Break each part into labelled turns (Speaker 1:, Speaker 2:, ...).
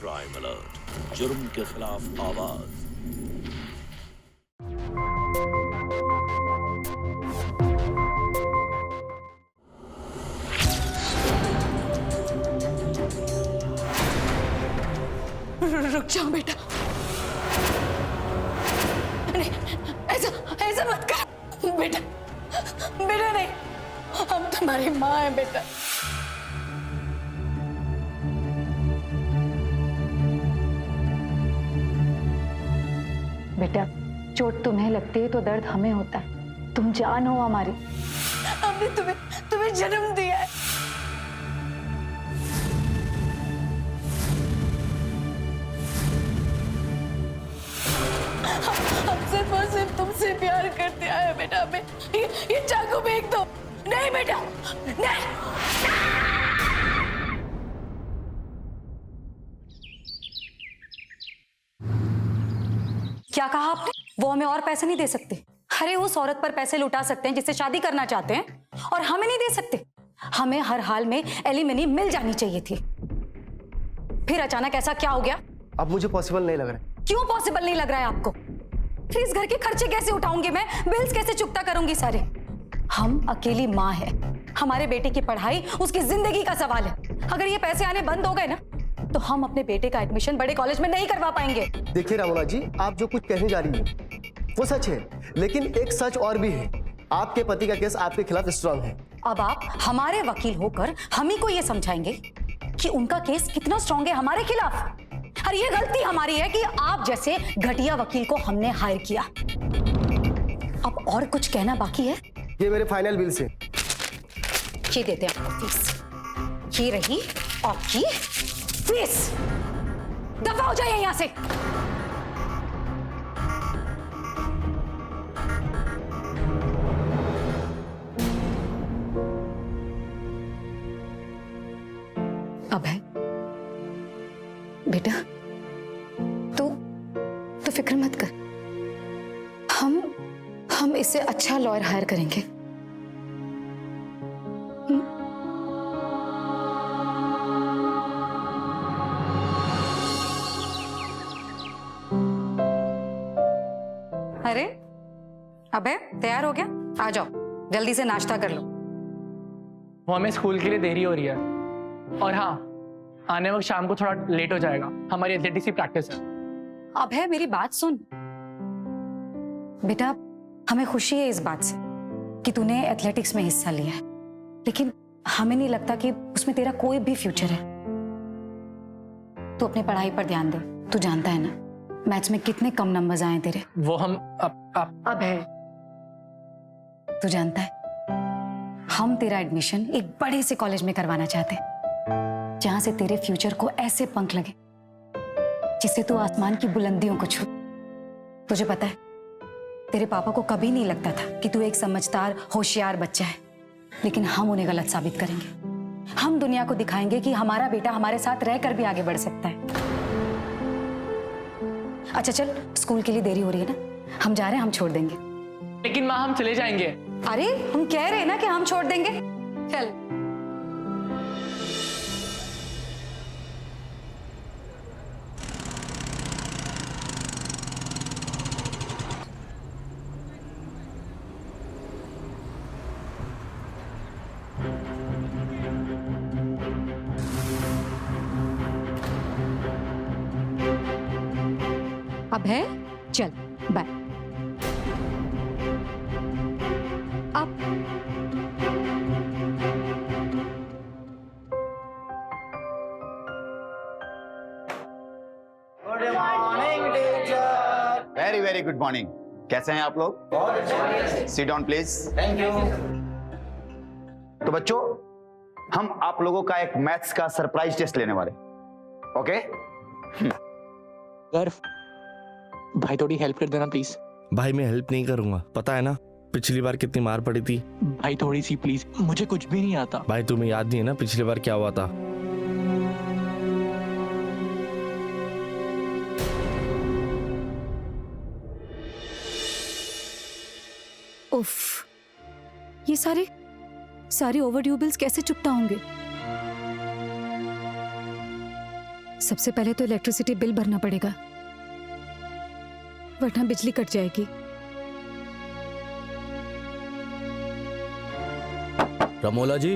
Speaker 1: Crime alert, जुर्म के खिलाफ आवाज।
Speaker 2: रुक जाओ बेटा, नहीं ऐसा ऐसा मत कर बेटा, बेटा नहीं, हम तुम्हारी माँ हैं बेटा।
Speaker 3: बेटा, चोट तुम्हें लगती है तो दर्द हमें होता है। तुम जान हो हमारी।
Speaker 2: हमने तुम्हें जन्म दिया है। हम सिर्फ और सिर्फ तुमसे प्यार करते आए हैं बेटा। हमें ये चाकू फेंक दो। नहीं बेटा, नहीं।
Speaker 3: क्या कहा आपने? वो हमें और पैसे नहीं दे सकते? अरे उस औरत पर पैसे लुटा सकते हैं जिससे शादी करना चाहते हैं, और हमें नहीं दे सकते? हमें हर हाल में एलिमनी मिल जानी चाहिए थी। फिर अचानक ऐसा क्या हो गया?
Speaker 4: अब मुझे पॉसिबल नहीं लग रहा है।
Speaker 3: क्यों पॉसिबल नहीं लग रहा है आपको? फिर इस घर के खर्चे कैसे उठाऊंगी मैं? बिल्स कैसे चुकता करूंगी सारे? हम अकेली माँ है, हमारे बेटे की पढ़ाई उसकी जिंदगी का सवाल है। अगर ये पैसे आने बंद हो गए ना तो हम अपने बेटे का एडमिशन बड़े कॉलेज में नहीं करवा पाएंगे।
Speaker 4: देखिए रामोना जी, आप जो कुछ कहने जा रही हैं वो सच है, लेकिन एक सच और भी है। आपके पति का केस आपके खिलाफ स्ट्रांग है।
Speaker 3: अब आप हमारे वकील होकर हम ही को ये समझाएंगे कि उनका केस कितना स्ट्रांग है हमारे खिलाफ। और ये गलती हमारी है कि आप जैसे घटिया वकील को हमने हायर किया। अब और कुछ कहना बाकी है?
Speaker 4: ये मेरे फाइनल बिल से।
Speaker 3: ये देते हैं आपको फीस। ये रही आपकी फीस। दफा हो जाइए यहां से। अब है बेटा, तो फिक्र मत कर। हम इससे अच्छा लॉयर हायर करेंगे। अरे अबे, तैयार हो गया? आ जाओ, जल्दी से नाश्ता कर लो।
Speaker 5: वो हमें स्कूल के लिए देरी हो रही है, और हाँ, आने वक्त शाम को थोड़ा लेट हो जाएगा। हमारी एथलेटिक्स की प्रैक्टिस है।
Speaker 3: अब है, मेरी बात सुन बेटा, हमें खुशी है इस बात से कि तूने एथलेटिक्स में हिस्सा लिया है, लेकिन हमें नहीं लगता कि उसमें तेरा कोई भी फ्यूचर है। तू अपनी पढ़ाई पर ध्यान दे। तू जानता है ना मैथ्स में कितने कम नंबर्स आए तेरे।
Speaker 5: वो हम
Speaker 3: अब है, तू जानता है हम तेरा एडमिशन एक बड़े से कॉलेज में करवाना चाहते हैं, जहां से तेरे फ्यूचर को ऐसे पंख लगे जिससे तू आसमान की बुलंदियों को छू। तुझे पता है तेरे पापा को कभी नहीं लगता था कि तू एक समझदार होशियार बच्चा है, लेकिन हम उन्हें गलत साबित करेंगे। हम दुनिया को दिखाएंगे कि हमारा बेटा हमारे साथ रहकर भी आगे बढ़ सकता है। अच्छा चल, स्कूल के लिए देरी हो रही है ना, हम जा रहे हैं, हम छोड़ देंगे।
Speaker 5: लेकिन माँ, हम चले जाएंगे।
Speaker 3: अरे हम कह रहे हैं ना कि हम छोड़ देंगे। चल। अब है, चल बाय। अब
Speaker 6: good morning teacher.
Speaker 7: Very very good morning. कैसे हैं आप लोग? Sit down please.
Speaker 6: Thank you.
Speaker 7: तो बच्चों, हम आप लोगों का एक मैथ्स का सरप्राइज टेस्ट लेने वाले। ओके?
Speaker 5: सर, भाई थोड़ी हेल्प कर देना प्लीज।
Speaker 8: भाई मैं हेल्प नहीं करूंगा, पता है ना पिछली बार कितनी मार पड़ी थी।
Speaker 5: भाई थोड़ी सी प्लीज, मुझे कुछ भी नहीं आता।
Speaker 8: भाई तुम्हें याद नहीं है ना पिछली बार क्या हुआ था?
Speaker 3: उफ, ये सारे ओवरड्यू बिल्स कैसे चुकता होंगे? सबसे पहले तो इलेक्ट्रिसिटी बिल भरना पड़ेगा, वरना बिजली कट जाएगी।
Speaker 9: रमोला जी,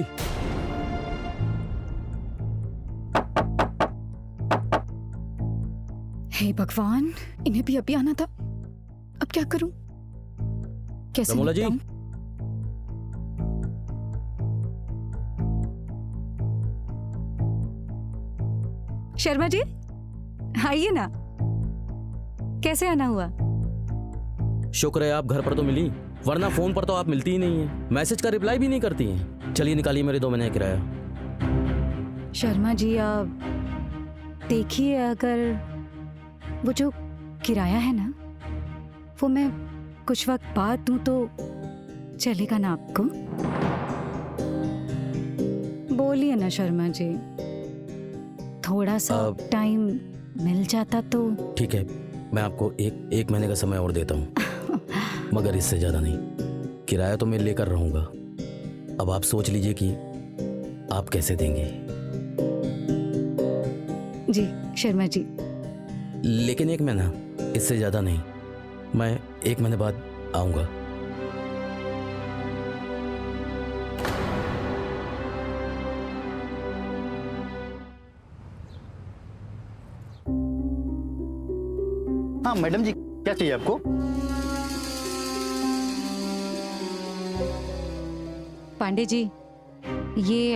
Speaker 3: हे भगवान, इन्हें भी अभी आना था। अब क्या करूं? कैसे
Speaker 9: रमोला जी,
Speaker 3: निपटाऊं? शर्मा जी, आइए ना। कैसे आना हुआ?
Speaker 9: शुक्र है आप घर पर तो मिली, वरना फोन पर तो आप मिलती ही नहीं है, मैसेज का रिप्लाई भी नहीं करती हैं। चलिए निकालिए मेरे 2 महीने का किराया।
Speaker 3: शर्मा जी, आप देखिए, अगर वो जो किराया है ना, वो मैं कुछ वक्त बाद दूं तो चलेगा ना आपको? बोलिए ना शर्मा जी, थोड़ा सा टाइम मिल जाता तो।
Speaker 9: ठीक है, मैं आपको एक महीने का समय और देता हूँ, मगर इससे ज्यादा नहीं। किराया तो मैं लेकर रहूंगा, अब आप सोच लीजिए कि आप कैसे देंगे।
Speaker 3: जी शर्मा जी।
Speaker 9: लेकिन 1 महीना, इससे ज्यादा नहीं। मैं 1 महीने बाद आऊंगा।
Speaker 7: हाँ मैडम जी, क्या चाहिए आपको?
Speaker 3: पांडे जी, ये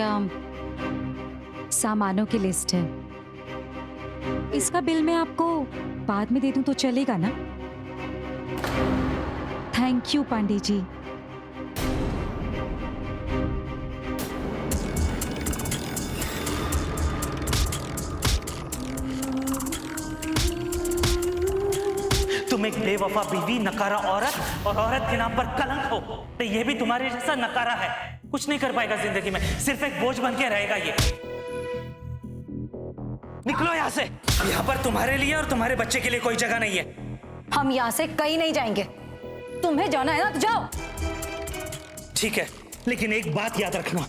Speaker 3: सामानों की लिस्ट है। इसका बिल मैं आपको बाद में दे दूं तो चलेगा ना? Thank you Pandey ji.
Speaker 10: तुम एक बेवफा बीवी, नकारा औरत और औरत के नाम पर कलंक हो, तो ये भी तुम्हारे जैसा नकारा है। कुछ नहीं कर पाएगा जिंदगी में, सिर्फ एक बोझ बन के रहेगा ये। निकलो यहाँ से, यहाँ पर तुम्हारे लिए और तुम्हारे बच्चे के लिए कोई जगह नहीं है।
Speaker 3: हम यहाँ से कहीं नहीं जाएंगे। तुम्हें जाना है ना तो जाओ।
Speaker 10: ठीक है, लेकिन एक बात याद रखना,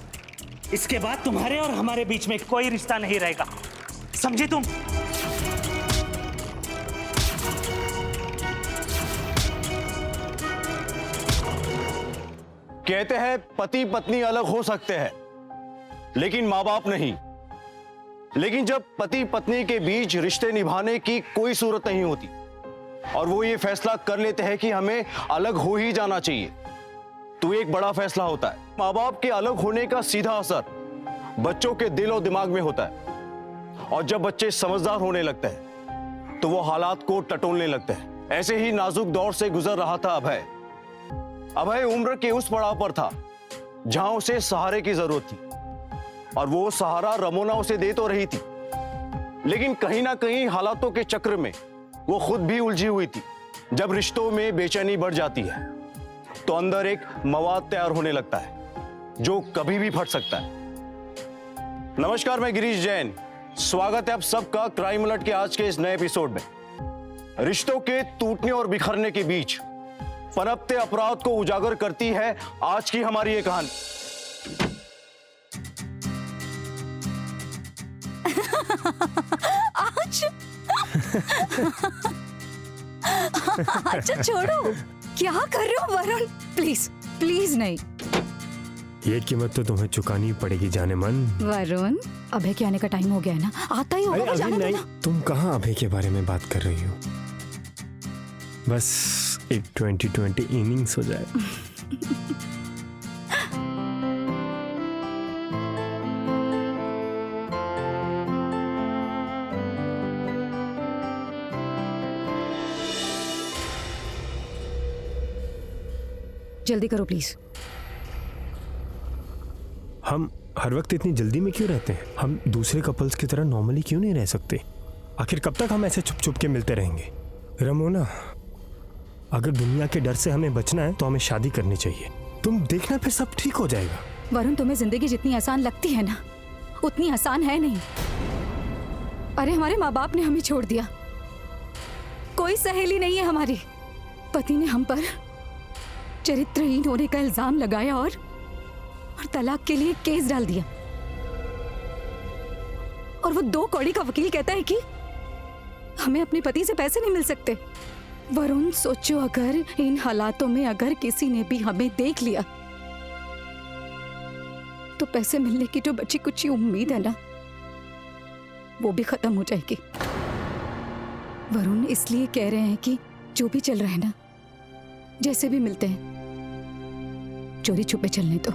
Speaker 10: इसके बाद तुम्हारे और हमारे बीच में कोई रिश्ता नहीं रहेगा, समझी तुम?
Speaker 11: कहते हैं पति पत्नी अलग हो सकते हैं, लेकिन माँ बाप नहीं। लेकिन जब पति पत्नी के बीच रिश्ते निभाने की कोई सूरत नहीं होती और वो ये फैसला कर लेते हैं कि हमें अलग हो ही जाना चाहिए, तो एक बड़ा फैसला होता है। माँ बाप के अलग होने का सीधा असर बच्चों के दिल और दिमाग में होता है, और जब बच्चे समझदार होने लगते हैं तो वो हालात को टटोलने लगते हैं। ऐसे ही नाजुक दौर से गुजर रहा था अभय। अभय उम्र के उस पड़ाव पर था जहां उसे सहारे की जरूरत थी, और वो सहारा रमोना उसे दे तो रही थी, लेकिन कहीं ना कहीं हालातों के चक्र में वो खुद भी उलझी हुई थी। जब रिश्तों में बेचैनी बढ़ जाती है तो अंदर एक मवाद तैयार होने लगता है जो कभी भी फट सकता है। नमस्कार, मैं गिरीश जैन, स्वागत है आप सबका क्राइम अलर्ट के आज के इस नए एपिसोड में। रिश्तों के टूटने और बिखरने के बीच पनपते अपराध को उजागर करती है आज की हमारी ये कहानी।
Speaker 3: अच्छा छोड़ो, क्या कर रहे हो वरुण? प्लीज प्लीज नहीं।
Speaker 12: ये कीमत तो तुम्हें चुकानी ही पड़ेगी जाने मन।
Speaker 3: वरुण, अभय के आने का टाइम हो गया है ना, आता ही होगा।
Speaker 12: अभी नहीं, तुम कहाँ अभय के बारे में बात कर रही हो? बस एक 2020 इनिंग्स हो जाए।
Speaker 3: जल्दी करो प्लीज।
Speaker 12: हम हर वक्त इतनी जल्दी में क्यों रहते हैं? हम दूसरे कपल्स की तरह नॉर्मली क्यों नहीं रह सकते? आखिर कब तक हम ऐसे छुप छुप के मिलते रहेंगे? रमोना, अगर दुनिया के डर से हमें बचना है तो हमें शादी करनी चाहिए। तुम देखना, फिर सब ठीक हो जाएगा।
Speaker 3: वरुण, तुम्हें जिंदगी जितनी आसान लगती है ना, उतनी आसान है नहीं। अरे हमारे माँ बाप ने हमें छोड़ दिया, कोई सहेली नहीं है हमारी। पति ने हम पर चरित्रहीन होने का इल्जाम लगाया और तलाक के लिए केस डाल दिया। और वो 2 कौड़ी का वकील कहता है कि हमें अपने पति से पैसे नहीं मिल सकते। वरुण सोचो, अगर इन हालातों में अगर किसी ने भी हमें देख लिया तो पैसे मिलने की जो बची कुछ उम्मीद है ना, वो भी खत्म हो जाएगी। वरुण इसलिए कह रहे हैं कि जो भी चल रहा है ना, जैसे भी मिलते हैं, चोरी छुपे चलने दो।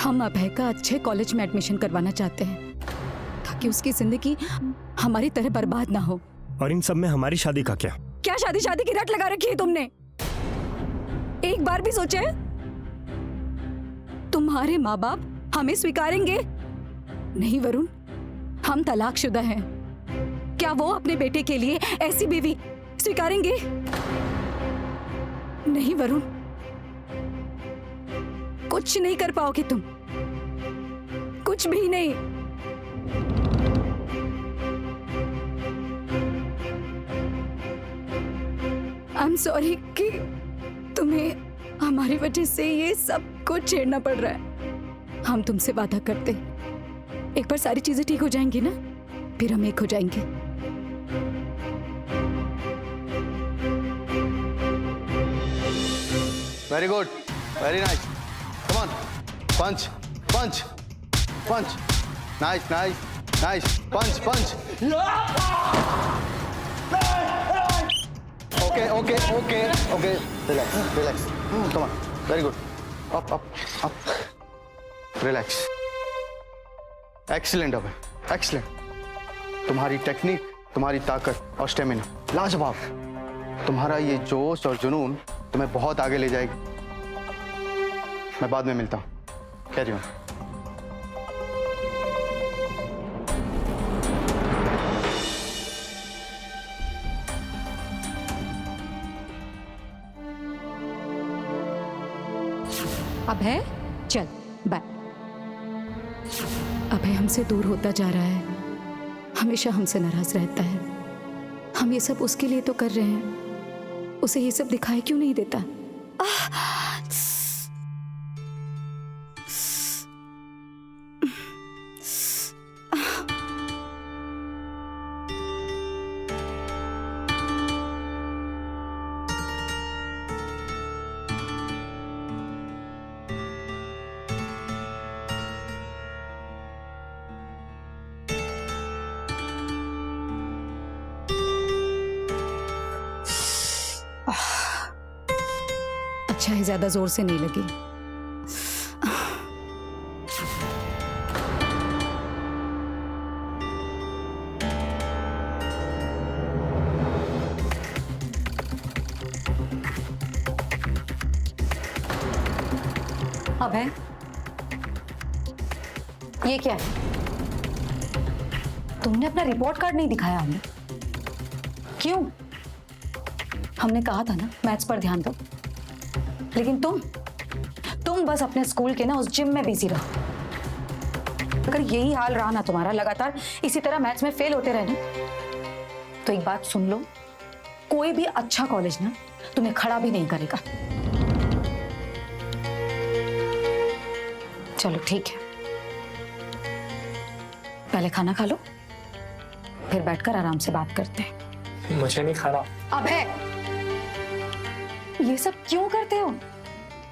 Speaker 3: हम अभय का अच्छे कॉलेज में एडमिशन करवाना चाहते हैं ताकि उसकी जिंदगी हमारी तरह बर्बाद ना हो।
Speaker 12: और इन सब में हमारी शादी का क्या?
Speaker 3: क्या शादी शादी की रट लगा रखी है तुमने? एक बार भी सोचे तुम्हारे माँ बाप हमें स्वीकारेंगे? नहीं वरुण, हम तलाकशुदा हैं। क्या वो अपने बेटे के लिए ऐसी बीवी स्वीकारेंगे? नहीं वरुण, कुछ नहीं कर पाओगे तुम, कुछ भी नहीं। आई एम सॉरी कि तुम्हें हमारी वजह से ये सब कुछ झेलना पड़ रहा है। हम तुमसे वादा करते, एक बार सारी चीजें ठीक हो जाएंगी ना, फिर हम एक हो जाएंगे।
Speaker 4: Very good, very nice, come on, punch punch punch, nice nice nice, punch punch. Okay okay okay okay, relax relax, come on, very good, up up up, relax, excellent अबे, एक्सीलेंट। तुम्हारी टेक्निक, तुम्हारी ताकत और stamina लाजवाब। तुम्हारा ये जोश और जुनून तुम्हें बहुत आगे ले जाएगी। मैं बाद में मिलता हूँ, कैरी ऑन।
Speaker 3: अभय चल बाय। अभय हमसे दूर होता जा रहा है, हमेशा हमसे नाराज रहता है। हम ये सब उसके लिए तो कर रहे हैं, उसे ये सब दिखाई क्यों नहीं देता? अच्छा है, ज्यादा जोर से नहीं लगी। अभय, ये क्या है? तुमने अपना रिपोर्ट कार्ड नहीं दिखाया हमें, क्यों? हमने कहा था ना मैथ्स पर ध्यान दो, लेकिन तुम बस अपने स्कूल के ना उस जिम में बिजी रहो। अगर यही हाल रहा ना तुम्हारा, लगातार इसी तरह मैथ्स में फेल होते रहे ना, तो एक बात सुन लो, कोई भी अच्छा कॉलेज ना तुम्हें खड़ा भी नहीं करेगा। चलो ठीक है, पहले खाना खा लो, फिर बैठकर आराम से बात करते हैं।
Speaker 5: मुझे नहीं खाना।
Speaker 3: अबे, ये सब क्यों करते हो?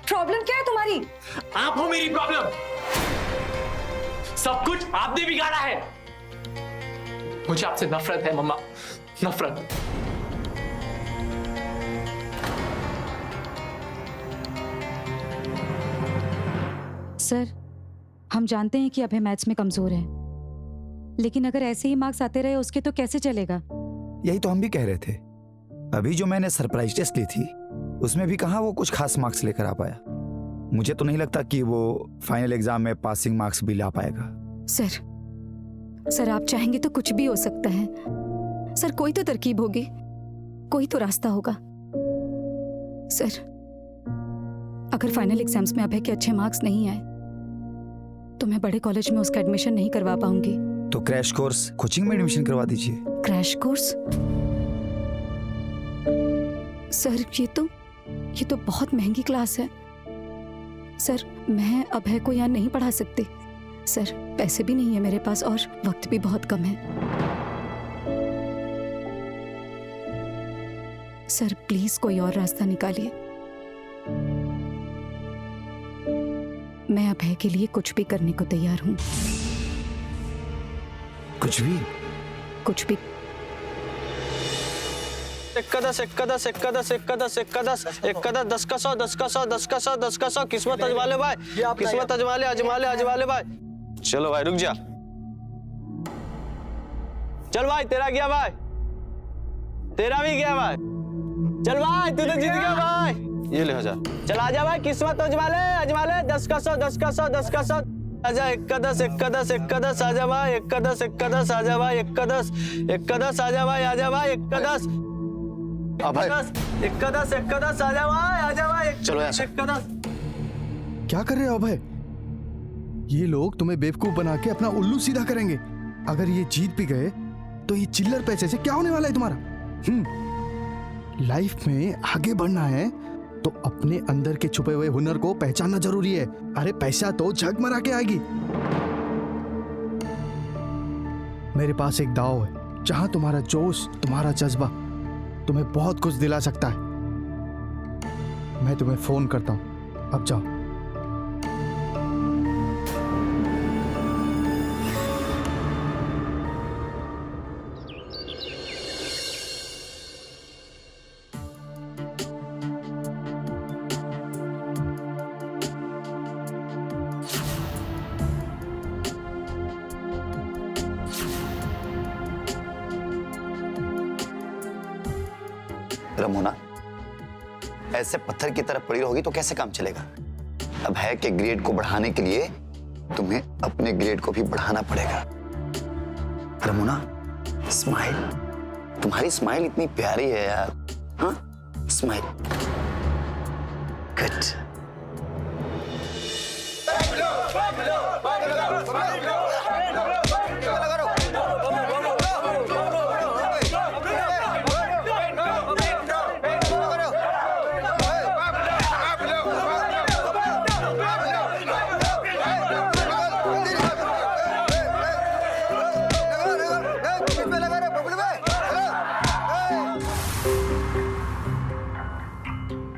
Speaker 3: प्रॉब्लम क्या है तुम्हारी?
Speaker 5: आप हो मेरी प्रॉब्लम। सब कुछ आपने बिगाड़ा है। मुझे आपसे नफरत है मम्मा, नफरत।
Speaker 3: सर, हम जानते हैं कि अभय मैथ्स में कमजोर है, लेकिन अगर ऐसे ही मार्क्स आते रहे उसके तो कैसे चलेगा?
Speaker 7: यही तो हम भी कह रहे थे। अभी जो मैंने सरप्राइज टेस्ट ली थी उसमें भी कहाँ वो कुछ खास मार्क्स लेकर आ पाया। मुझे तो नहीं लगता कि वो फाइनल एग्जाम में पासिंग मार्क्स भी ला पाएगा।
Speaker 3: सर आप चाहेंगे तो कुछ भी हो सकता है। सर, कोई तो तरकीब होगी, कोई तो रास्ता होगा। सर, अगर फाइनल एग्जाम्स में अभय के अच्छे मार्क्स नहीं आए तो मैं बड़े कॉलेज में उसका एडमिशन नहीं करवा पाऊंगी।
Speaker 7: तो क्रैश कोर्स कोचिंग में एडमिशन करवा दीजिए।
Speaker 3: Crash course? सर, ये तो बहुत महंगी क्लास है। सर, मैं अभय को यहाँ नहीं पढ़ा सकती। सर पैसे भी नहीं है मेरे पास और वक्त भी बहुत कम है। सर प्लीज कोई और रास्ता निकालिए। मैं अभय के लिए कुछ भी करने को तैयार हूं।
Speaker 7: कुछ भी?
Speaker 3: कुछ भी।
Speaker 8: इक्कदस इक्कदस इक्कदस इक्कदस इक्कदस इक्कदस 10 का 100 10 का 100 10 का 100 10 का 100 किस्मत अजमा ले भाई, किस्मत अजमा ले अजमा ले भाई। चलो भाई रुक जा, चल भाई तेरा गया भाई, तेरा भी गया भाई, चल भाई तू तो जीत गया भाई। ये ले 1000, चल आजा भाई किस्मत अजमा ले 10 का 100 10 का 100 10 का 100 आजा। इक्कदस इक्कदस इक्कदस आजा भाई, इक्कदस इक्कदस आजा भाई, इक्कदस इक्कदस आजा भाई, आजा भाई इक्कदस इक्कदस इक्कदस आजा भाई
Speaker 4: चलो ऐसा।
Speaker 8: इक्कदस।
Speaker 4: क्या कर रहे हो अभय? ये लोग तुम्हें बेवकूफ बना के अपना उल्लू सीधा करेंगे। अगर ये जीत भी गए तो ये चिल्लर पैसे से क्या होने वाला है तुम्हारा? लाइफ में आगे बढ़ना है तो अपने अंदर के छुपे हुए हुनर को पहचानना जरूरी है। अरे पैसा तो झगमरा के आएगी। मेरे पास एक दाव है जहां तुम्हारा जोश, तुम्हारा जज्बा तुम्हें बहुत कुछ दिला सकता है। मैं तुम्हें फोन करता हूं, अब जाओ।
Speaker 13: रमोना, ऐसे पत्थर की तरफ पड़ी रहोगी तो कैसे काम चलेगा? अभय के ग्रेड को बढ़ाने के लिए तुम्हें अपने ग्रेड को भी बढ़ाना पड़ेगा। रमोना, स्माइल, तुम्हारी स्माइल इतनी प्यारी है यार। हाँ, स्माइल, गुड।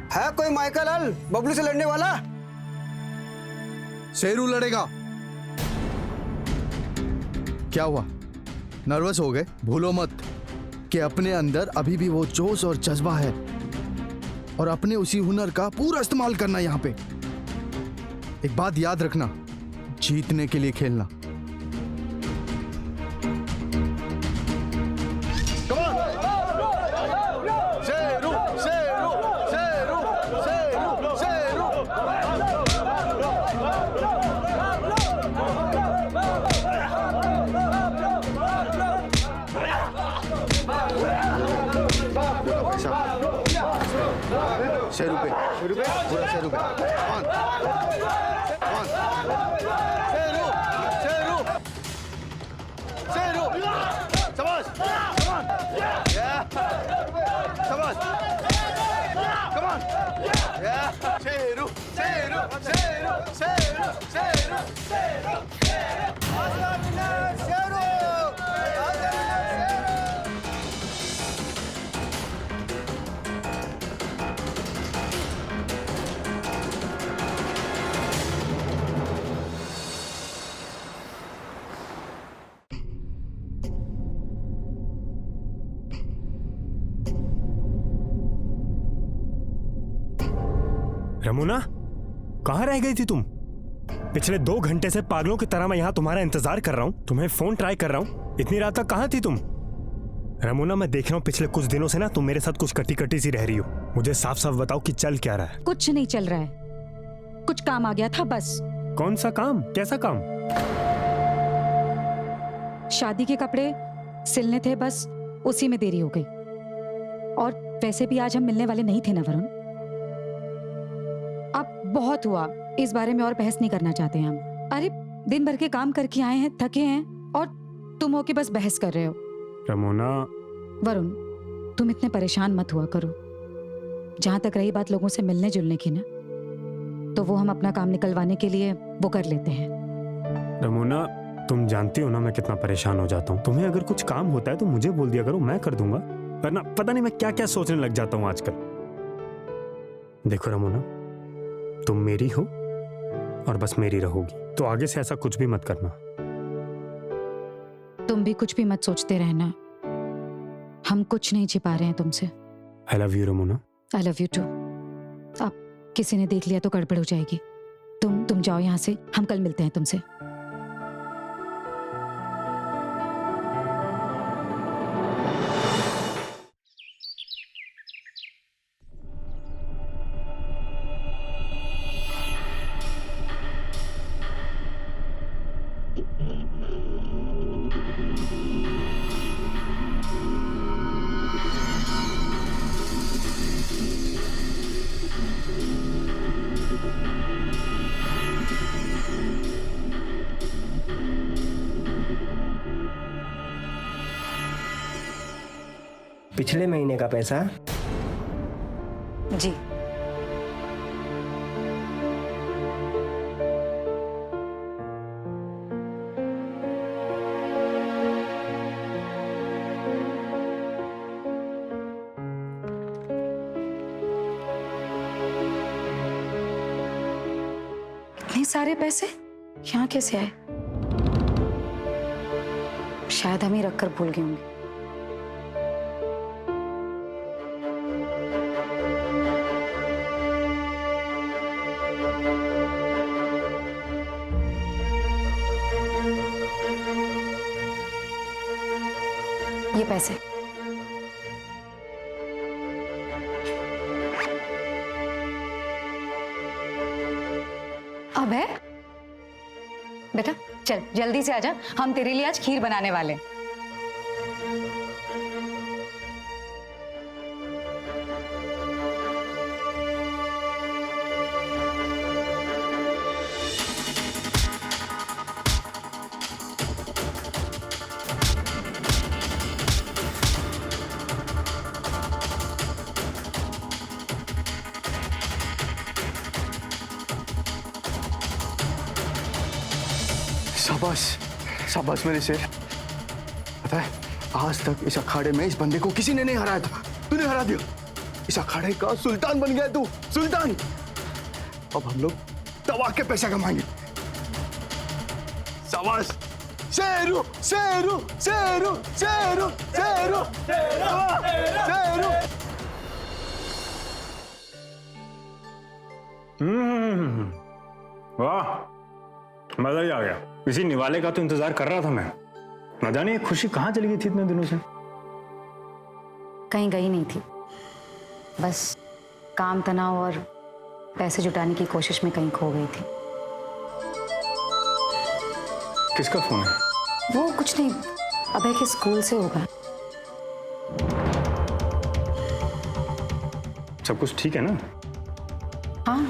Speaker 6: है कोई माइकल हल बबलू से लड़ने वाला?
Speaker 4: शेरू लड़ेगा। क्या हुआ, नर्वस हो गए? भूलो मत कि अपने अंदर अभी भी वो जोश और जज्बा है और अपने उसी हुनर का पूरा इस्तेमाल करना। यहाँ पे एक बात याद रखना, जीतने के लिए खेलना। शेरू पे पूरा शेरू पे। शेरू शाबाश, शाबाश, come on, Sheru Sheru Sheru Sheru Sheru Sheru.
Speaker 12: Ramona, कहाँ रह गई थी तुम? पिछले 2 घंटे से पागलों की तरह मैं यहाँ तुम्हारा इंतजार कर रहा हूँ, तुम्हें फोन ट्राई कर रहा हूँ। इतनी रात तक कहाँ थी तुम? रमोना, मैं देख रहा हूँ पिछले कुछ दिनों से ना तुम मेरे साथ कुछ कटी कटी सी रह रही हो। मुझे साफ साफ बताओ कि चल क्या रहा है?
Speaker 3: कुछ नहीं चल रहा है, कुछ काम आ गया था बस।
Speaker 12: कौन सा काम? कैसा काम?
Speaker 3: शादी के कपड़े सिलने थे, बस उसी में देरी हो गई। और वैसे भी आज हम मिलने वाले नहीं थे ना वरुण। अब बहुत हुआ, इस बारे में और बहस नहीं करना चाहते हम। अरे दिन भर के काम करके आए हैं, थके हैं, और तुम हो के बस बहस कर रहे हो।
Speaker 12: रमोना,
Speaker 3: वरुण तुम इतने परेशान मत हुआ करो। जहां तक रही बात लोगों से मिलने जुलने की ना, तो वो हम अपना काम निकलवाने के लिए वो कर लेते हैं।
Speaker 12: रमोना, तुम जानती हो ना मैं कितना परेशान हो जाता हूँ। तुम्हें अगर कुछ काम होता है तो मुझे बोल दिया करो, मैं कर दूंगा। वरना पता नहीं मैं क्या क्या सोचने लग जाता हूँ आजकल। देखो रमोना, तुम मेरी हो और बस मेरी रहोगी, तो आगे से ऐसा कुछ भी मत करना।
Speaker 3: तुम भी कुछ भी मत सोचते रहना, हम कुछ नहीं छिपा रहे हैं तुमसे।
Speaker 12: I love you Ramona.
Speaker 3: I love you too. अब किसी ने देख लिया तो गड़बड़ हो जाएगी। तुम जाओ यहाँ से, हम कल मिलते हैं तुमसे।
Speaker 6: पिछले महीने का पैसा?
Speaker 3: जी। इतने सारे पैसे यहाँ कैसे आए? शायद हम ही रखकर भूल गए होंगे। ये पैसे अब है बेटा, चल जल्दी से आजा, हम तेरे लिए आज खीर बनाने वाले हैं।
Speaker 4: शाबाश, शाबाश मेरे शेर। पता है, आज तक इस अखाड़े में इस बंदे को किसी ने नहीं हराया था, तूने हरा दिया। इस अखाड़े का सुल्तान बन गया तू, सुल्तान। अब हम लोग दबा के पैसा कमाएंगे। शाबाश शेरू, शेरू, शेरू, शेरू, शेरू, शेरू।
Speaker 12: वाह, मजा ही आ गया। इसी निवाले का तो इंतजार कर रहा था मैं। न जाने ये खुशी कहाँ चली गई थी इतने दिनों से।
Speaker 3: कहीं गई नहीं थी, बस काम तनाव और पैसे जुटाने की कोशिश में कहीं खो गई थी।
Speaker 12: किसका फोन है?
Speaker 3: वो कुछ नहीं, अभय के स्कूल से होगा।
Speaker 12: सब कुछ ठीक है ना?
Speaker 3: हाँ,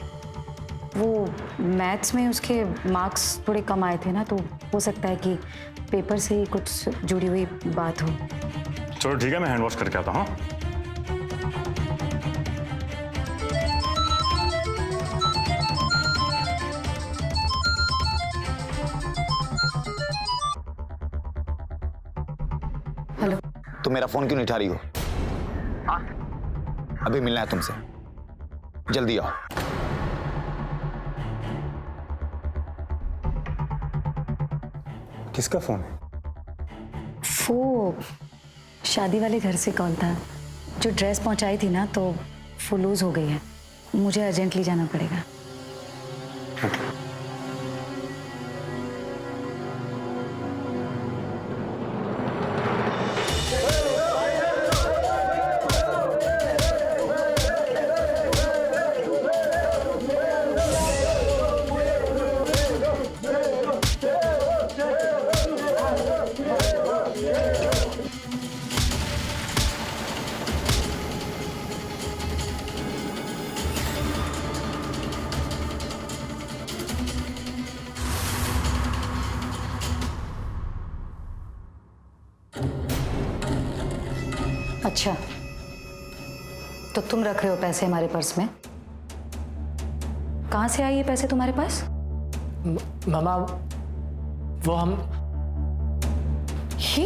Speaker 3: वो मैथ्स में उसके मार्क्स थोड़े कम आए थे ना, तो हो सकता है कि पेपर से ही कुछ जुड़ी हुई बात हो।
Speaker 12: चलो ठीक है, मैं हैंड वॉश करके आता हूँ।
Speaker 3: हेलो।
Speaker 13: तुम मेरा फोन क्यों नहीं उठा रही हो? अभी मिलना है तुमसे, जल्दी आओ।
Speaker 12: किसका फोन है?
Speaker 3: वो शादी वाले घर से कॉल था। जो ड्रेस पहुंचाई थी ना, तो वो लूज हो गई है, मुझे अर्जेंटली जाना पड़ेगा। अच्छा, तो तुम रख रहे हो पैसे हमारे पर्स में? कहाँ से आए ये पैसे तुम्हारे पास?
Speaker 5: मामा, वो हम
Speaker 3: ये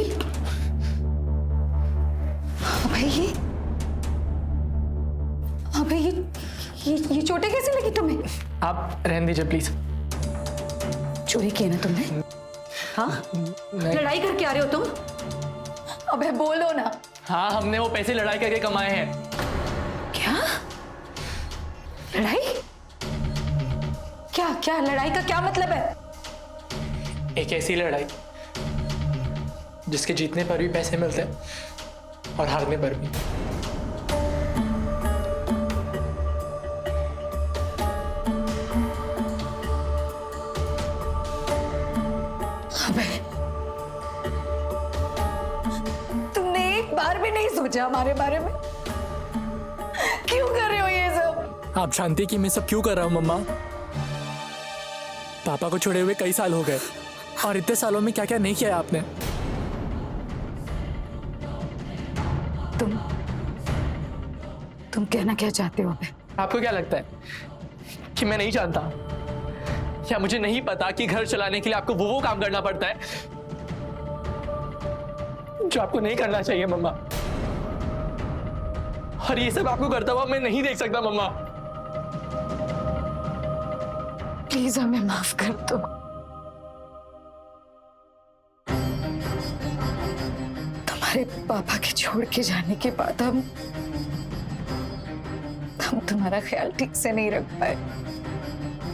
Speaker 3: अबे ये चोटें कैसे लगी तुम्हें?
Speaker 5: आप रहने दीजिए प्लीज।
Speaker 3: चोरी की है ना तुमने? हाँ, लड़ाई करके आ रहे हो तुम? अबे बोलो ना।
Speaker 5: हाँ, हमने वो पैसे लड़ाई करके कमाए हैं।
Speaker 3: क्या लड़ाई? क्या लड़ाई का क्या मतलब है?
Speaker 5: एक ऐसी लड़ाई जिसके जीतने पर भी पैसे मिलते हैं और हारने पर भी।
Speaker 3: अबे तुमने एक बार भी नहीं सोचा हमारे बारे में? क्यों कर रहे हो ये सब?
Speaker 5: आप जानती कि मैं सब क्यों कर रहा हूँ मम्मा? पापा को छोड़े हुए कई साल हो गए और इतने सालों में क्या क्या नहीं किया आपने।
Speaker 3: तुम कहना क्या चाहते हो? अबे
Speaker 5: आपको क्या लगता है कि मैं नहीं जानता? क्या मुझे नहीं पता कि घर चलाने के लिए आपको वो काम करना पड़ता है जो आपको नहीं करना चाहिए मम्मा? और ये सब आपको करता हुआ मैं नहीं देख सकता मम्मा।
Speaker 3: प्लीज हमें माफ कर दो। तुम्हारे पापा के छोड़ के जाने के बाद हम तुम्हारा ख्याल ठीक से नहीं रख पाए।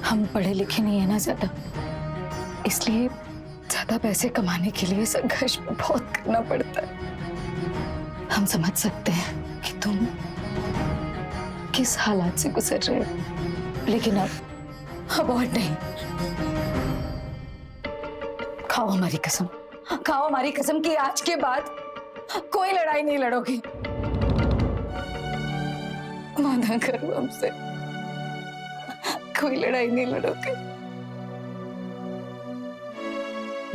Speaker 3: हम पढ़े लिखे नहीं है ना ज्यादा, इसलिए ज्यादा पैसे कमाने के लिए संघर्ष बहुत करना पड़ता है। हम समझ सकते हैं कि तुम किस हालात से गुजर रहे हो, लेकिन अब और नहीं। खाओ हमारी कसम, खाओ हमारी कसम कि आज के बाद कोई लड़ाई नहीं लड़ोगे। वादा करो हमसे, कोई लड़ाई नहीं लड़ोगे।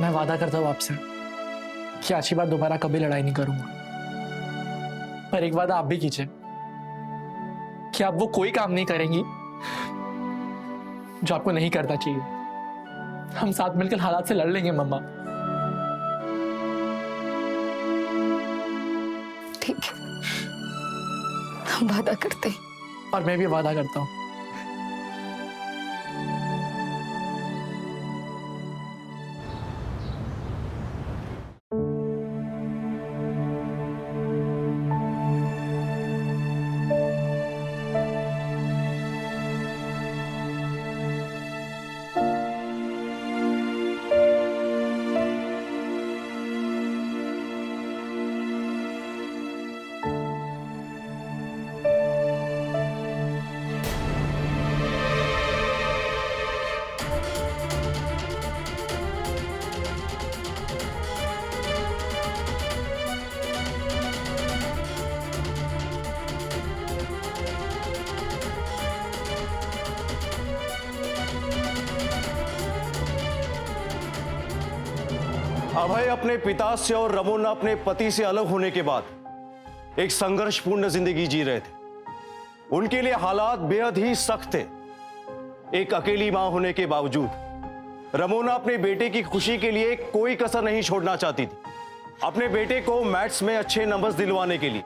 Speaker 5: मैं वादा करता हूँ आपसे कि आज की बात दोबारा कभी लड़ाई नहीं करूंगा। पर एक वादा आप भी कीजिए कि आप वो कोई काम नहीं करेंगी जो आपको नहीं करना चाहिए। हम साथ मिलकर हालात से लड़ लेंगे मम्मा।
Speaker 3: ठीक है, हम वादा करते हैं।
Speaker 5: और मैं भी वादा करता हूँ।
Speaker 11: अभय अपने पिता से और रमोना अपने पति से अलग होने के बाद एक संघर्षपूर्ण जिंदगी जी रहे थे। उनके लिए हालात बेहद ही सख्त थे। एक अकेली मां होने के बावजूद रमोना अपने बेटे की खुशी के लिए कोई कसर नहीं छोड़ना चाहती थी। अपने बेटे को मैथ्स में अच्छे नंबर्स दिलवाने के लिए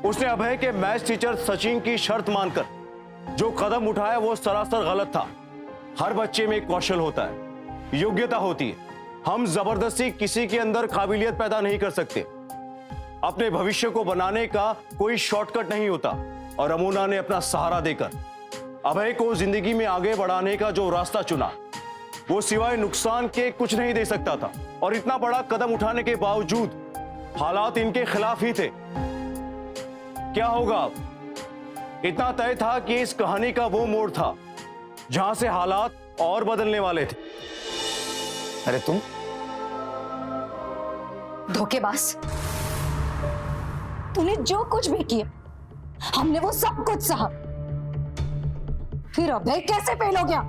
Speaker 11: उसने अभय के मैथ्स टीचर सचिन की शर्त मानकर जो कदम उठाया वो सरासर गलत था। हर बच्चे में कौशल होता है, योग्यता होती है। हम जबरदस्ती किसी के अंदर काबिलियत पैदा नहीं कर सकते। अपने भविष्य को बनाने का कोई शॉर्टकट नहीं होता। और रमोना ने अपना सहारा देकर अभय को जिंदगी में आगे बढ़ाने का जो रास्ता चुना वो सिवाय नुकसान के कुछ नहीं दे सकता था। और इतना बड़ा कदम उठाने के बावजूद हालात इनके खिलाफ ही थे। क्या होगा अब? इतना तय था कि इस कहानी का वो मोड़ था जहां से हालात और बदलने वाले थे।
Speaker 13: अरे तुम
Speaker 3: धोखेबाज, तूने जो कुछ भी किया हमने वो सब कुछ सहा। फिर अभय कैसे फेल हो गया?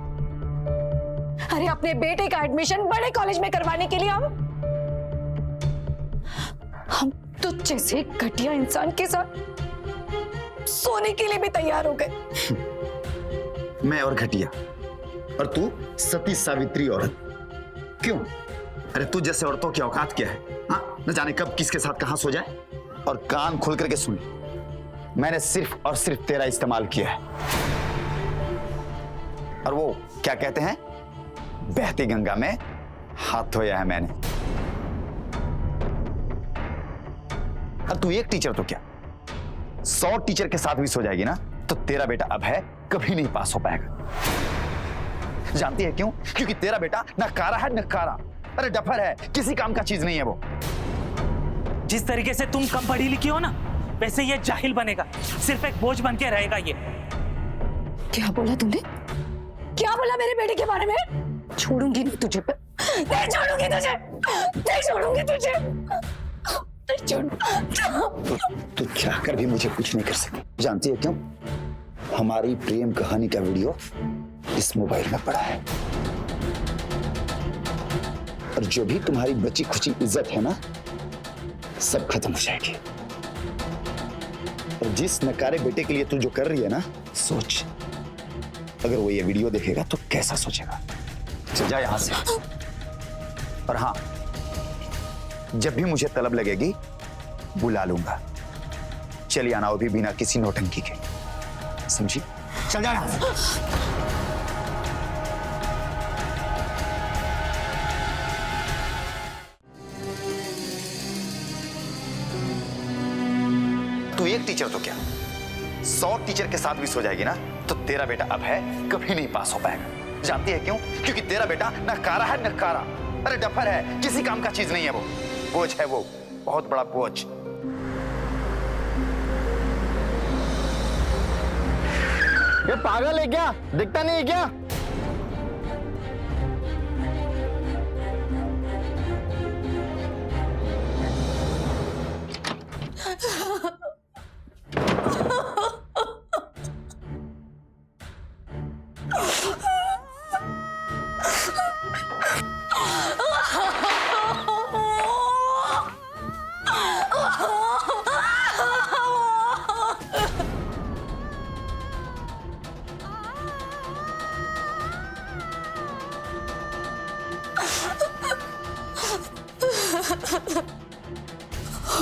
Speaker 3: अरे अपने बेटे का एडमिशन बड़े कॉलेज में करवाने के लिए हम तुझ जैसे घटिया इंसान के साथ सोने के लिए भी तैयार हो गए।
Speaker 13: मैं और घटिया और तू सती सावित्री औरत। क्यों? अरे तू जैसे औरतों की औकात क्या है? हाँ, न जाने कब किसके साथ कहां सो जाए। और कान खोल करके सुन, मैंने सिर्फ और सिर्फ तेरा इस्तेमाल किया है। और वो क्या कहते हैं, बहती गंगा में हाथ धोया है मैंने। अब तू एक टीचर तो क्या 100 टीचर के साथ भी सो जाएगी ना, तो तेरा बेटा अब है कभी नहीं पास हो पाएगा। जानती है क्यों? क्योंकि तेरा बेटा न कारा है न कारा, अरे डफर है, किसी काम का चीज नहीं है वो।
Speaker 10: जिस तरीके से तुम कम पढ़ी लिखी हो ना, वैसे ये जाहिल बनेगा, सिर्फ एक बोझ बन के रहेगा ये।
Speaker 2: क्या बोला तूने? क्या बोला मेरे बेटे के बारे में? छोड़ूंगी नहीं तुझे, नहीं छोड़ूंगी तुझे, नहीं छोड़ूंगी तुझे, नहीं छोड़।
Speaker 13: तू चाहकर भी मुझे कुछ नहीं कर सकती। जानती है क्यों? हमारी प्रेम कहानी का वीडियो इस मोबाइल में पड़ा है, और जो भी तुम्हारी बची खुची इज्जत है ना, सब खत्म हो जाएगी। और जिस नकारे बेटे के लिए तू जो कर रही है ना, सोच अगर वो ये वीडियो देखेगा तो कैसा सोचेगा। चल जा यहां से। और हाँ, जब भी मुझे तलब लगेगी बुला लूंगा। चलिए आना, वो भी बिना किसी नौटंकी के, समझी? चल जा यहां से। तू एक टीचर तो क्या 100 टीचर के साथ भी सो जाएगी ना, तो तेरा बेटा अब है कभी नहीं पास हो पाएगा। जानती है क्यों? क्योंकि तेरा बेटा न कारा है न कारा, अरे डफर है, किसी काम का चीज नहीं है वो। बोझ है वो, बहुत बड़ा बोझ।
Speaker 8: ये पागल है क्या? दिखता नहीं है क्या?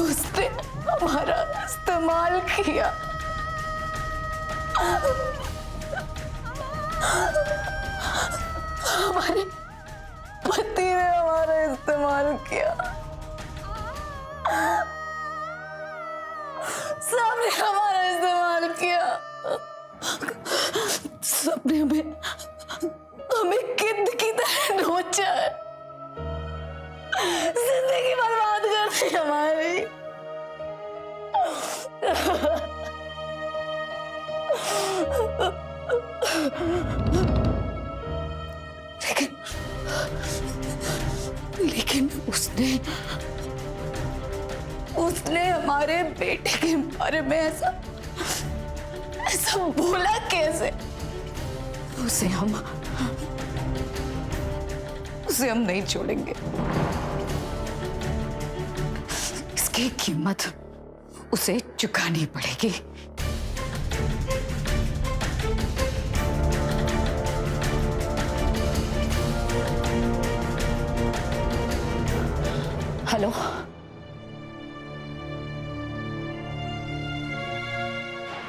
Speaker 2: उसने हमारा इस्तेमाल किया, हमारे पति ने हमारा इस्तेमाल किया, सबने हमारा इस्तेमाल किया, सबने हमें किद की तरह नोचा है, जिंदगी बर्बाद कर दी हमारी। लेकिन उसने हमारे बेटे के बारे में ऐसा बोला कैसे? उसे हम नहीं छोड़ेंगे। इसकी कीमत उसे चुकानी पड़ेगी। हेलो,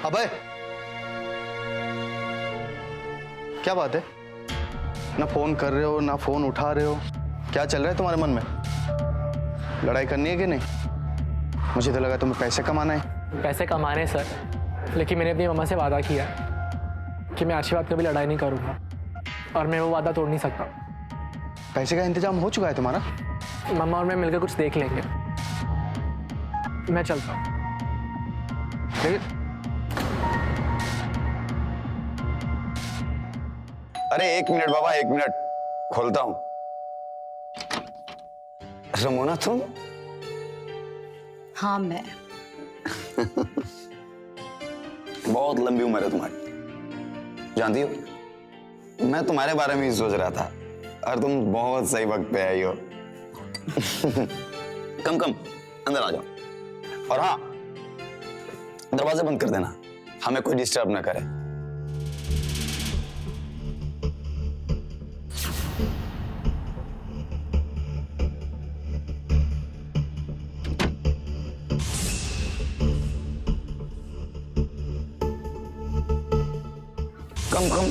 Speaker 4: अबे क्या बात है? ना फोन कर रहे हो ना फोन उठा रहे हो, क्या चल रहा है तुम्हारे मन में? लड़ाई करनी है कि नहीं? मुझे तो लगा तुम्हें पैसे कमाना है।
Speaker 5: पैसे कमाने सर, लेकिन मैंने अपनी मम्मा से वादा किया कि मैं आशीर्वाद कभी लड़ाई नहीं करूंगा, और मैं वो वादा तोड़ नहीं सकता।
Speaker 4: पैसे का इंतजाम हो चुका है तुम्हारा?
Speaker 5: मम्मा और मैं मिलकर कुछ देख लेंगे। मैं चलता हूँ।
Speaker 13: अरे 1 मिनट बाबा, 1 मिनट, खोलता हूं। रमोना तुम?
Speaker 3: हाँ मैं।
Speaker 13: बहुत लंबी उम्र है तुम्हारी, जानती हो मैं तुम्हारे बारे में ही सोच रहा था, और तुम बहुत सही वक्त पे आई हो। कम अंदर आ जाओ, और हाँ दरवाजा बंद कर देना, हमें कोई डिस्टर्ब ना करे। कम कम।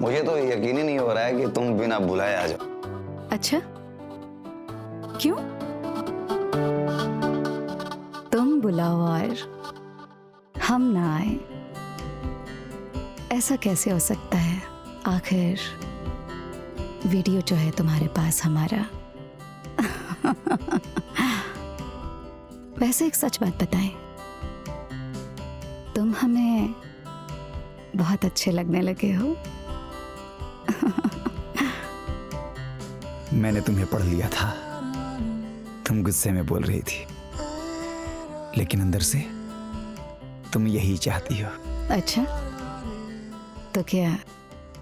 Speaker 13: मुझे तो यकीन ही नहीं हो रहा है कि तुम बिना बुलाए आ जाओ।
Speaker 3: अच्छा, क्यों? तुम बुलाओ और हम ना आए, ऐसा कैसे हो सकता है? आखिर वीडियो जो है तुम्हारे पास हमारा। वैसे एक सच बात बताएं, तुम हमें बहुत अच्छे लगने लगे हो।
Speaker 7: मैंने तुम्हें पढ़ लिया था, तुम गुस्से में बोल रही थी, लेकिन अंदर से तुम यही चाहती हो।
Speaker 3: अच्छा, तो क्या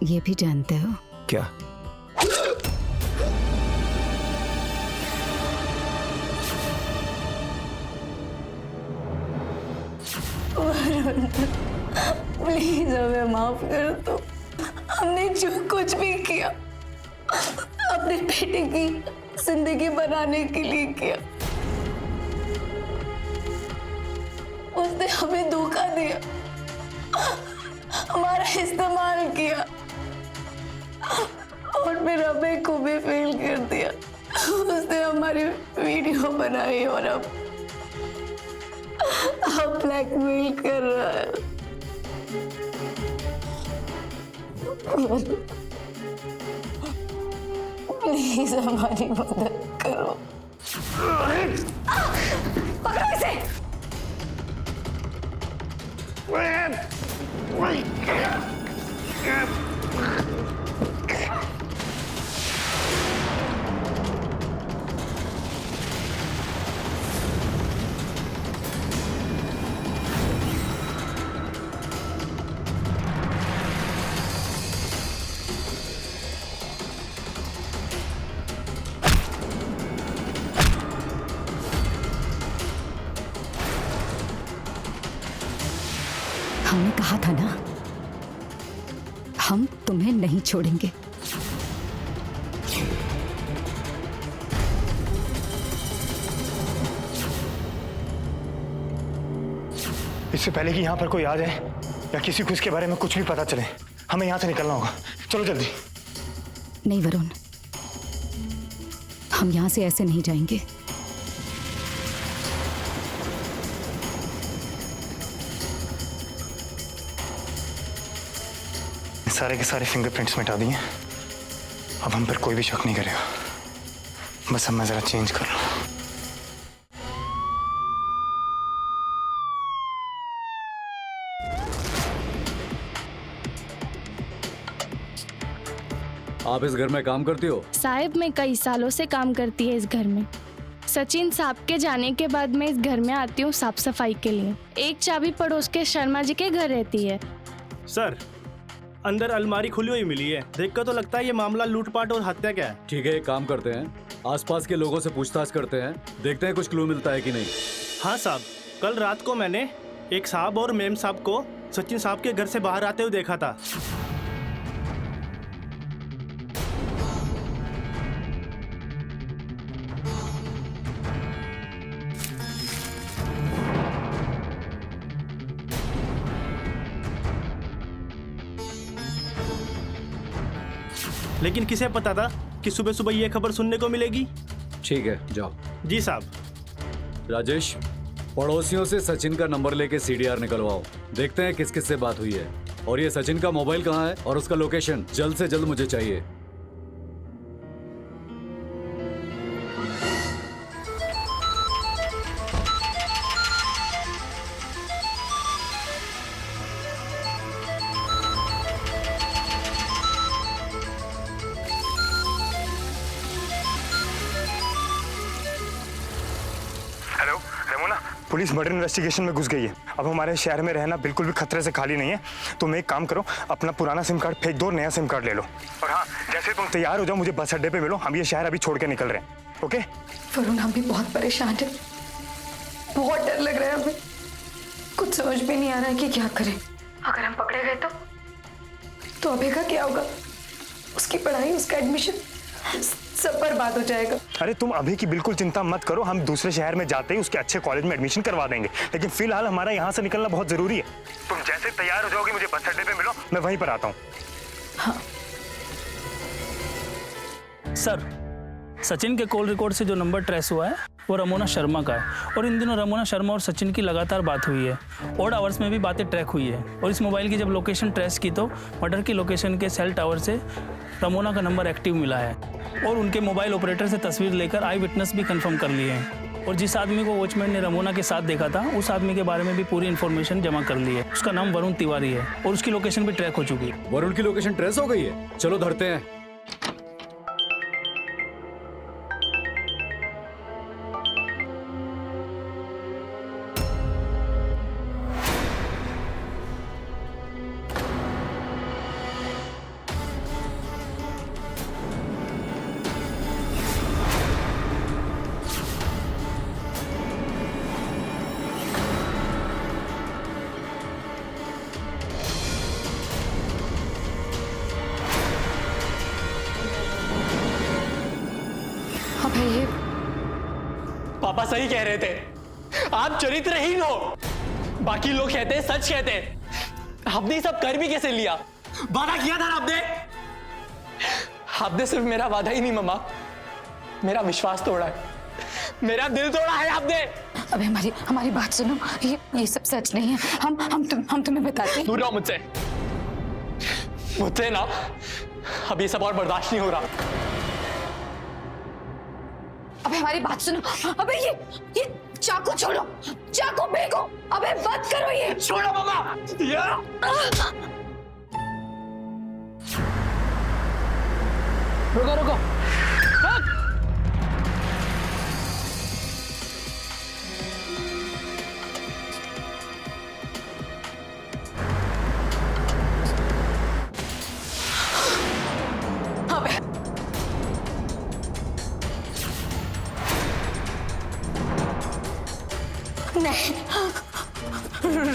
Speaker 3: ये भी जानते हो?
Speaker 7: क्या?
Speaker 2: प्लीज हमें माफ कर दो। हमने जो कुछ भी किया अपने बेटे की जिंदगी बनाने के लिए किया। उसने हमें धोखा दिया, हमारा इस्तेमाल किया और फिर हमें को भी फेल कर दिया। उसने हमारी वीडियो बनाई और अब ब्लैकमेल कर रहा है। प्लीज हमारी मदद करो।
Speaker 3: पकड़ो इसे। हमने कहा था ना, हम तुम्हें नहीं छोड़ेंगे।
Speaker 12: इससे पहले कि यहाँ पर कोई आ जाए या किसी को इसके बारे में कुछ भी पता चले, हमें यहाँ से निकलना होगा। चलो जल्दी।
Speaker 3: नहीं वरुण, हम यहां से ऐसे नहीं जाएंगे।
Speaker 12: सारे के सारे फिंगरप्रिंट्स मिटा दिए, अब हम पर कोई भी शक नहीं करेगा। बस अब मैं जरा चेंज कर लूं।
Speaker 14: आप इस घर में काम करती हो?
Speaker 15: साहब, मैं कई सालों से काम करती है इस घर में। सचिन साहब के जाने के बाद मैं इस घर में आती हूँ साफ सफाई के लिए। एक चाबी पड़ोस के शर्मा जी के घर रहती है।
Speaker 16: सर, अंदर अलमारी खुली हुई मिली है, देखकर तो लगता है ये मामला लूटपाट और हत्या का है।
Speaker 14: ठीक है, एक काम करते हैं, आसपास के लोगों से पूछताछ करते हैं, देखते हैं कुछ क्लू मिलता है कि नहीं।
Speaker 16: हाँ साहब, कल रात को मैंने एक साहब और मेम साहब को सचिन साहब के घर से बाहर आते हुए देखा था। लेकिन किसे पता था कि सुबह सुबह ये खबर सुनने को मिलेगी।
Speaker 14: ठीक है, जाओ।
Speaker 16: जी साहब।
Speaker 14: राजेश, पड़ोसियों से सचिन का नंबर लेके सीडीआर निकलवाओ, देखते हैं किस किस से बात हुई है, और ये सचिन का मोबाइल कहाँ है और उसका लोकेशन जल्द से जल्द मुझे चाहिए।
Speaker 12: हेलो रेमोना, पुलिस मर्डर इन्वेस्टिगेशन में घुस गई है। अब हमारे शहर में रहना बिल्कुल भी खतरे से खाली नहीं है। तुम एक काम करो, अपना पुराना सिम कार्ड फेंक दो, नया सिम कार्ड ले लो। और हाँ, जैसे तुम तैयार हो जाओ मुझे बस अड्डे पे मिलो, हम ये शहर अभी छोड़ के निकल रहे हैं। ओके?
Speaker 2: वरुण, हम भी बहुत परेशान है, बहुत डर लग रहा है हमें। कुछ समझ भी नहीं आ रहा है कि क्या करें। अगर हम पकड़े गए तो अभय का क्या होगा? उसकी पढ़ाई, उसका एडमिशन सब बर्बाद हो जाएगा।
Speaker 12: अरे तुम अभी की बिल्कुल चिंता मत करो, हम दूसरे शहर में जाते ही उसके अच्छे कॉलेज में एडमिशन करवा देंगे, लेकिन फिलहाल हमारा यहाँ से निकलना बहुत जरूरी है। तुम जैसे तैयार हो जाओगे मुझे बस अड्डे पे मिलो, मैं वहीं पर आता हूँ।
Speaker 2: हाँ।
Speaker 16: सर, सचिन के कॉल रिकॉर्ड से जो नंबर ट्रेस हुआ है वो रमोना शर्मा का है, और इन दिनों रमोना शर्मा और सचिन की लगातार बात हुई है। ऑड आवर्स में भी बातें ट्रैक हुई है, और इस मोबाइल की जब लोकेशन ट्रेस की तो मर्डर की लोकेशन के सेल टावर से रमोना का नंबर एक्टिव मिला है, और उनके मोबाइल ऑपरेटर से तस्वीर लेकर आई विटनेस भी कंफर्म कर लिए हैं। और जिस आदमी को वॉचमैन ने रमोना के साथ देखा था उस आदमी के बारे में भी पूरी इन्फॉर्मेशन जमा कर ली है। उसका नाम वरुण तिवारी है, और उसकी लोकेशन भी ट्रैक हो चुकी है।
Speaker 14: वरुण की लोकेशन ट्रेस हो गई है? चलो धरते हैं।
Speaker 5: पापा सही कह रहे थे, आप चरित्रहीन हो। बाकी लोग कहते हैं, सच कहते हैं। आपने सब कर भी कैसे लिया? वादा किया था आपने। आपने सिर्फ मेरा वादा ही नहीं मम्मा, मेरा विश्वास तोड़ा है, मेरा दिल तोड़ा है आपने।
Speaker 2: अबे हमारी बात सुनो, ये सब सच नहीं है। हम तुम्हें बताते हैं।
Speaker 5: दूर रहो मुझसे ना, अब ये सब और बर्दाश्त नहीं हो रहा।
Speaker 2: अबे हमारी बात सुनो। अबे ये चाकू छोड़ो, चाकू फेंको। अबे बंद करो ये।
Speaker 5: छोड़ो मामा। रुको रुको।
Speaker 2: नहीं,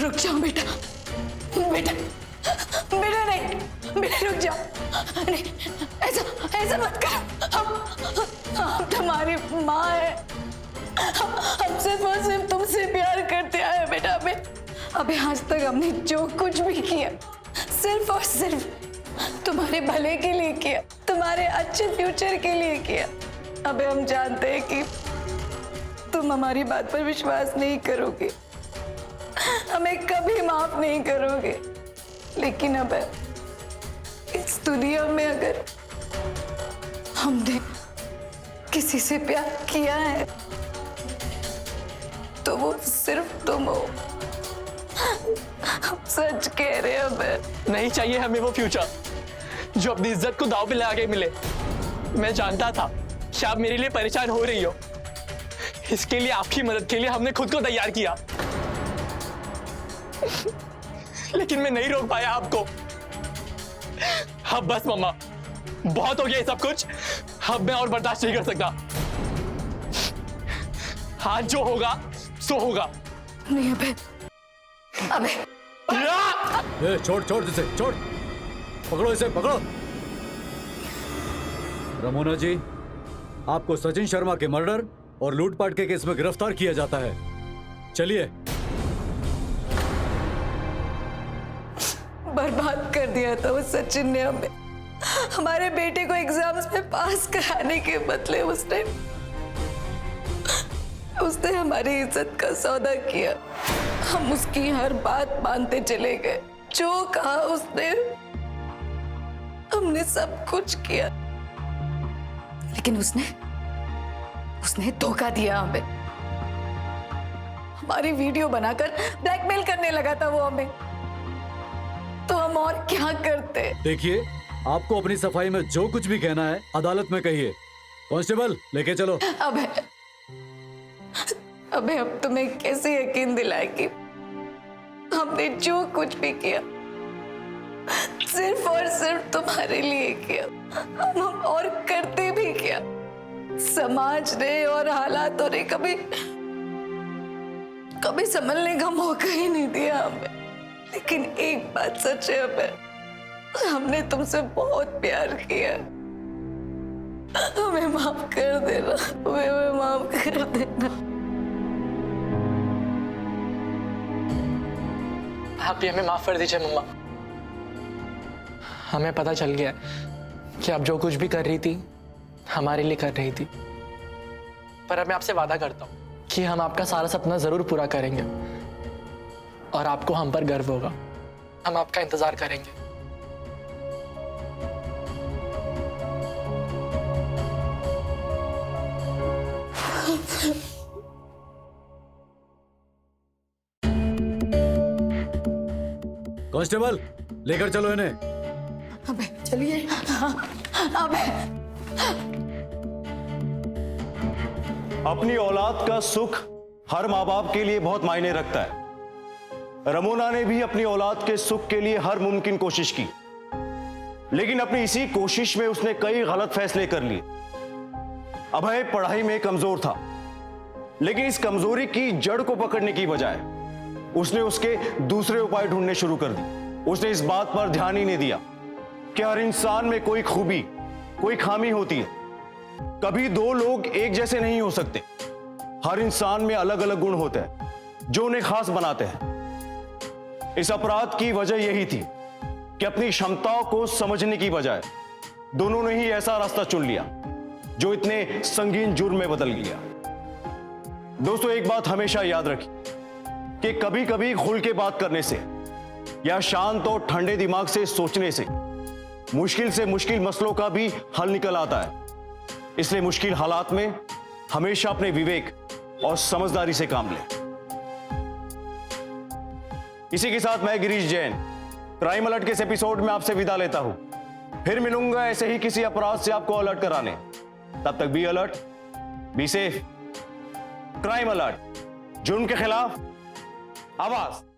Speaker 2: रुक जाओ बेटा, बेटा बेटा नहीं, बेटा रुक जाओ। नहीं, ऐसा मत कर। हम तुम्हारी माँ है, हम सिर्फ और सिर्फ तुमसे प्यार करते आए बेटा। अबे आज तक हमने जो कुछ भी किया सिर्फ और सिर्फ तुम्हारे भले के लिए किया, तुम्हारे अच्छे फ्यूचर के लिए किया। अबे हम जानते हैं कि तुम हमारी बात पर विश्वास नहीं करोगे, हमें कभी माफ नहीं करोगे, लेकिन अब इस दुनिया में अगर हमने किसी से प्यार किया है तो वो सिर्फ तुम हो। हम सच कह रहे हैं। अब
Speaker 5: नहीं चाहिए हमें वो फ्यूचर जो अपनी इज्जत को दांव पे लगा के मिले। मैं जानता था कि आप मेरे लिए परेशान हो रही हो, इसके लिए आपकी मदद के लिए हमने खुद को तैयार किया, लेकिन मैं नहीं रोक पाया आपको। अब बस मम्मा, बहुत हो गया ये सब कुछ। अब मैं और बर्दाश्त नहीं कर सकता। आज जो होगा सो होगा।
Speaker 2: नहीं अबे
Speaker 14: छोड़ इसे, छोड़। पकड़ो इसे, पकड़ो। रमोना जी, आपको सचिन शर्मा के मर्डर और लूटपाट के केस में गिरफ्तार किया जाता है। चलिए।
Speaker 2: बर्बाद कर दिया था वो सचिन ने हमें। हमारे बेटे को एग्जाम्स में पास कराने के बदले उसने हमारी इज्जत का सौदा किया। हम उसकी हर बात मानते चले गए, जो कहा उसने, हमने सब कुछ किया, लेकिन उसने धोखा दिया हमें। हमारी वीडियो बनाकर ब्लैकमेल करने लगा था वो हमें, तो हम और क्या करते।
Speaker 14: देखिए, आपको अपनी सफाई में जो कुछ भी कहना है अदालत में कहिए। कांस्टेबल, लेके चलो।
Speaker 2: अबे अब तुम्हें कैसे यकीन दिलाए कि हमने जो कुछ भी किया सिर्फ और सिर्फ तुम्हारे लिए किया। हम और करते भी क्या। समाज ने और हालातों ने कभी संभलने का मौका ही नहीं दिया हमें। लेकिन एक बात सच है, हमने तुमसे बहुत प्यार किया। हमें माफ कर देना, हमें माफ कर देना।
Speaker 5: आप भी हमें माफ कर दीजिए मम्मा। हमें पता चल गया कि आप जो कुछ भी कर रही थी हमारे लिए कर रही थी, पर अब मैं आपसे वादा करता हूँ कि हम आपका सारा सपना जरूर पूरा करेंगे और आपको हम पर गर्व होगा। हम आपका इंतजार करेंगे।
Speaker 14: कांस्टेबल लेकर चलो इन्हें।
Speaker 2: अबे चलिए। अबे
Speaker 11: अपनी औलाद का सुख हर माँ बाप के लिए बहुत मायने रखता है। रमोना ने भी अपनी औलाद के सुख के लिए हर मुमकिन कोशिश की, लेकिन अपनी इसी कोशिश में उसने कई गलत फैसले कर लिए। अभय पढ़ाई में कमजोर था, लेकिन इस कमजोरी की जड़ को पकड़ने की बजाय उसने उसके दूसरे उपाय ढूंढने शुरू कर दी। उसने इस बात पर ध्यान ही नहीं दिया कि हर इंसान में कोई खूबी, कोई खामी होती है। कभी दो लोग एक जैसे नहीं हो सकते। हर इंसान में अलग अलग गुण होते हैं जो उन्हें खास बनाते हैं। इस अपराध की वजह यही थी कि अपनी क्षमताओं को समझने की बजाय दोनों ने ही ऐसा रास्ता चुन लिया जो इतने संगीन जुर्म में बदल गया। दोस्तों, एक बात हमेशा याद रखिए कि कभी कभी खुल के बात करने से या शांत और ठंडे दिमाग से सोचने से मुश्किल मसलों का भी हल निकल आता है। इसलिए मुश्किल हालात में हमेशा अपने विवेक और समझदारी से काम लें। इसी के साथ मैं गिरीश जैन क्राइम अलर्ट के इस एपिसोड में आपसे विदा लेता हूं। फिर मिलूंगा ऐसे ही किसी अपराध से आपको अलर्ट कराने। तब तक be alert, be safe. Crime alert, जुर्म के खिलाफ आवाज।